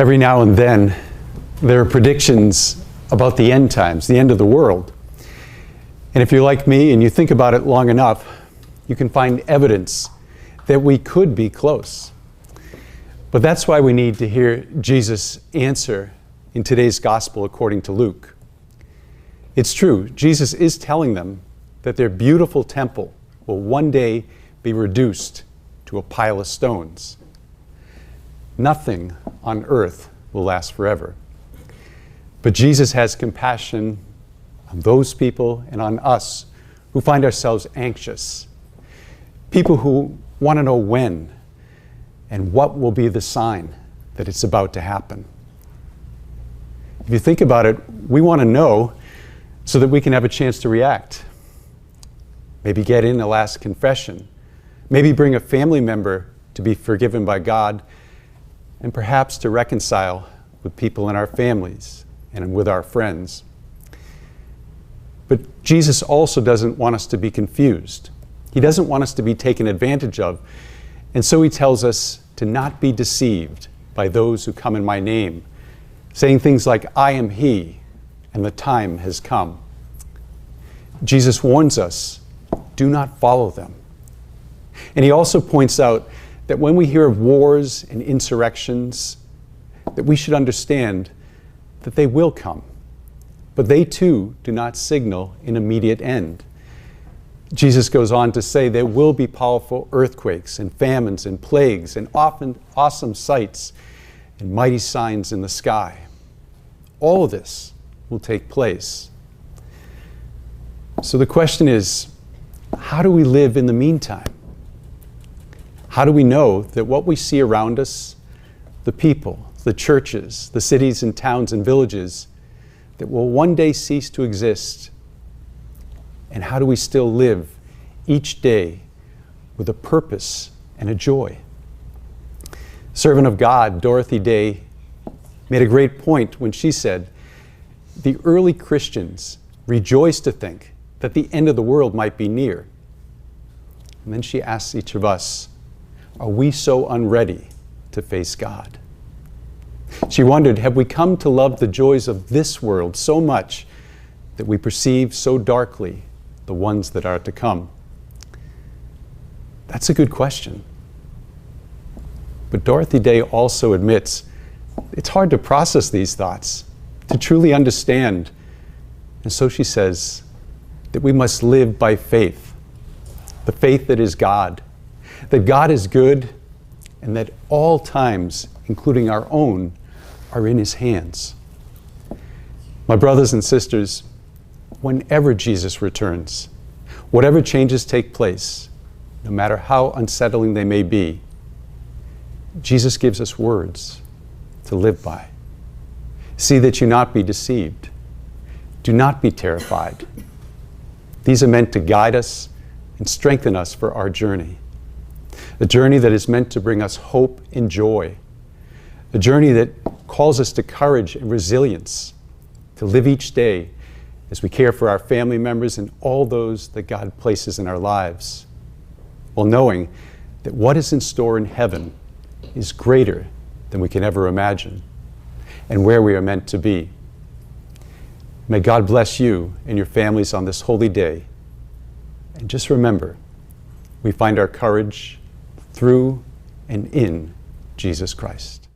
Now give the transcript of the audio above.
Every now and then, there are predictions about the end times, the end of the world. And if you're like me and you think about it long enough, you can find evidence that we could be close. But that's why we need to hear Jesus' answer in today's gospel according to Luke. It's true, Jesus is telling them that their beautiful temple will one day be reduced to a pile of stones. Nothing on earth will last forever. But Jesus has compassion on those people and on us who find ourselves anxious. People who want to know when and what will be the sign that it's about to happen. If you think about it, we want to know so that we can have a chance to react. Maybe get in a last confession. Maybe bring a family member to be forgiven by God, and perhaps to reconcile with people in our families and with our friends. But Jesus also doesn't want us to be confused. He doesn't want us to be taken advantage of. And so he tells us to not be deceived by those who come in my name, saying things like, "I am he, and the time has come." Jesus warns us, do not follow them. And he also points out that when we hear of wars and insurrections, that we should understand that they will come. But they too do not signal an immediate end. Jesus goes on to say there will be powerful earthquakes and famines and plagues and often awesome sights and mighty signs in the sky. All of this will take place. So the question is, how do we live in the meantime? How do we know that what we see around us, the people, the churches, the cities and towns and villages, that will one day cease to exist? And how do we still live each day with a purpose and a joy? Servant of God, Dorothy Day, made a great point when she said, the early Christians rejoiced to think that the end of the world might be near. And then she asks each of us, are we so unready to face God? She wondered, have we come to love the joys of this world so much that we perceive so darkly the ones that are to come? That's a good question. But Dorothy Day also admits it's hard to process these thoughts, to truly understand. And so she says that we must live by faith, the faith that is God, that God is good, and that all times, including our own, are in his hands. My brothers and sisters, whenever Jesus returns, whatever changes take place, no matter how unsettling they may be, Jesus gives us words to live by. See that you not be deceived. Do not be terrified. These are meant to guide us and strengthen us for our journey. A journey that is meant to bring us hope and joy. A journey that calls us to courage and resilience, to live each day as we care for our family members and all those that God places in our lives, while knowing that what is in store in heaven is greater than we can ever imagine, and where we are meant to be. May God bless you and your families on this holy day. And just remember, we find our courage through and in Jesus Christ.